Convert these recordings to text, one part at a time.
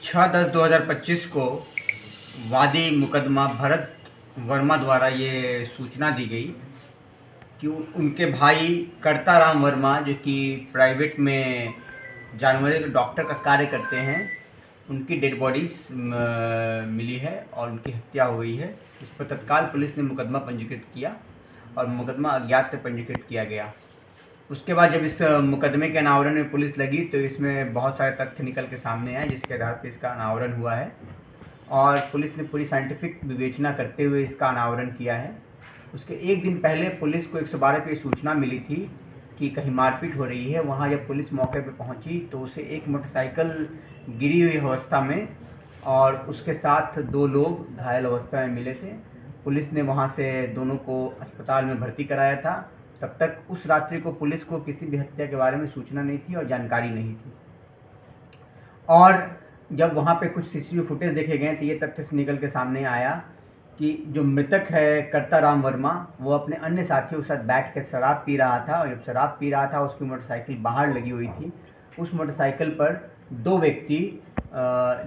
6/10/2025 को वादी मुकदमा भरत वर्मा द्वारा ये सूचना दी गई कि उनके भाई करताराम वर्मा, जो कि प्राइवेट में जानवरों के डॉक्टर का कार्य करते हैं, उनकी डेड बॉडीज मिली है और उनकी हत्या हो गई है। इस पर तत्काल पुलिस ने मुकदमा पंजीकृत किया और मुकदमा अज्ञात से पंजीकृत किया गया। उसके बाद जब इस मुकदमे के अनावरण में पुलिस लगी तो इसमें बहुत सारे तथ्य निकल के सामने आए, जिसके आधार पर इसका अनावरण हुआ है और पुलिस ने पूरी साइंटिफिक विवेचना करते हुए इसका अनावरण किया है। उसके एक दिन पहले पुलिस को 112 पे सूचना मिली थी कि कहीं मारपीट हो रही है। वहाँ जब पुलिस मौके पर पहुँची तो उसे एक मोटरसाइकिल गिरी हुई अवस्था में और उसके साथ 2 लोग घायल अवस्था में मिले थे। पुलिस ने वहाँ से दोनों को अस्पताल में भर्ती कराया था। तब तक उस रात्रि को पुलिस को किसी भी हत्या के बारे में सूचना नहीं थी और जानकारी नहीं थी। और जब वहाँ पे कुछ सीसीटीवी फुटेज देखे गए तो ये तथ्य से निकल के सामने आया कि जो मृतक है करताराम वर्मा, वो अपने अन्य साथियों के साथ बैठ कर शराब पी रहा था और जब शराब पी रहा था उसकी मोटरसाइकिल बाहर लगी हुई थी। उस मोटरसाइकिल पर 2 व्यक्ति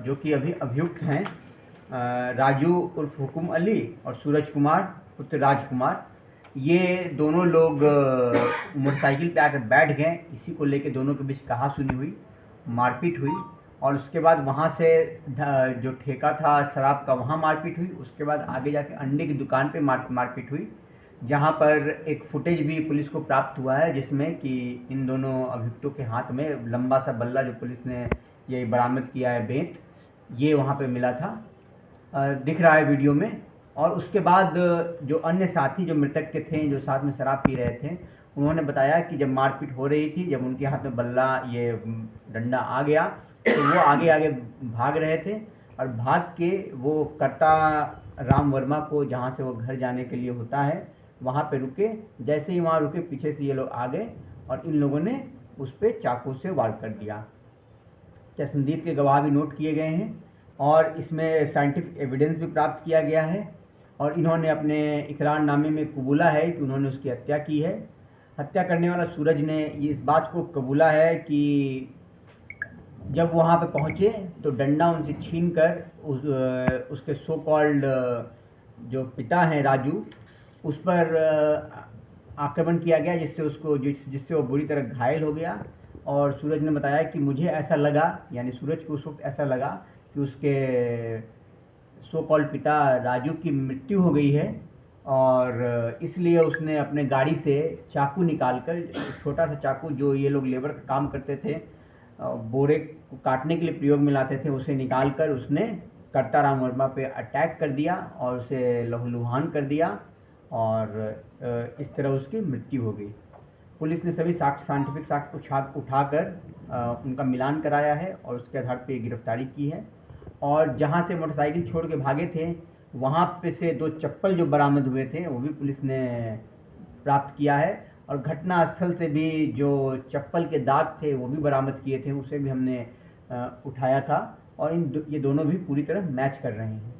जो कि अभी अभियुक्त हैं, राजू उर्फ हुकुम अली और सूरज कुमार पुत्र राजकुमार, ये दोनों लोग मोटरसाइकिल पे आकर बैठ गए। इसी को लेकर दोनों के बीच कहासुनी हुई, मारपीट हुई और उसके बाद वहाँ से जो ठेका था शराब का, वहाँ मारपीट हुई। उसके बाद आगे जाके अंडे की दुकान पे मारपीट हुई, जहाँ पर एक फुटेज भी पुलिस को प्राप्त हुआ है जिसमें कि इन दोनों अभियुक्तों के हाथ में लंबा सा बल्ला, जो पुलिस ने ये बरामद किया है बेंत, ये वहाँ पे मिला था, दिख रहा है वीडियो में। और उसके बाद जो अन्य साथी जो मृतक के थे, जो साथ में शराब पी रहे थे, उन्होंने बताया कि जब मारपीट हो रही थी, जब उनके हाथ में बल्ला, ये डंडा आ गया तो वो आगे आगे भाग रहे थे और भाग के वो करताराम वर्मा को, जहाँ से वो घर जाने के लिए होता है, वहाँ पे रुके। जैसे ही वहाँ रुके, पीछे से ये लोग आ गए और इन लोगों ने उस पर चाकू से वार कर दिया। चश्मदीद के गवाह भी नोट किए गए हैं और इसमें साइंटिफिक एविडेंस भी प्राप्त किया गया है और इन्होंने अपने इकरारनामे में कबूला है कि उन्होंने उसकी हत्या की है। हत्या करने वाला सूरज ने इस बात को कबूला है कि जब वहाँ पे पहुँचे तो डंडा उनसे छीन कर उसके सो कॉल्ड जो पिता हैं राजू, उस पर आक्रमण किया गया, जिससे वो बुरी तरह घायल हो गया। और सूरज ने बताया कि मुझे ऐसा लगा, यानी सूरज को उस वक्त ऐसा लगा कि उसके सो कॉल्ड पिता राजू की मृत्यु हो गई है और इसलिए उसने अपने गाड़ी से चाकू निकालकर, छोटा सा चाकू जो ये लोग लेबर का काम करते थे, बोरे को काटने के लिए प्रयोग में लाते थे, उसे निकालकर उसने करताराम वर्मा पे अटैक कर दिया और उसे लहूलुहान कर दिया और इस तरह उसकी मृत्यु हो गई। पुलिस ने सभी साइंटिफिक साक्ष्य उठाकर उनका मिलान कराया है और उसके आधार पर गिरफ्तारी की है। और जहाँ से मोटरसाइकिल छोड़ के भागे थे, वहाँ पे से 2 चप्पल जो बरामद हुए थे वो भी पुलिस ने प्राप्त किया है और घटना स्थल से भी जो चप्पल के दाग थे वो भी बरामद किए थे, उसे भी हमने उठाया था और ये दोनों भी पूरी तरह मैच कर रहे हैं।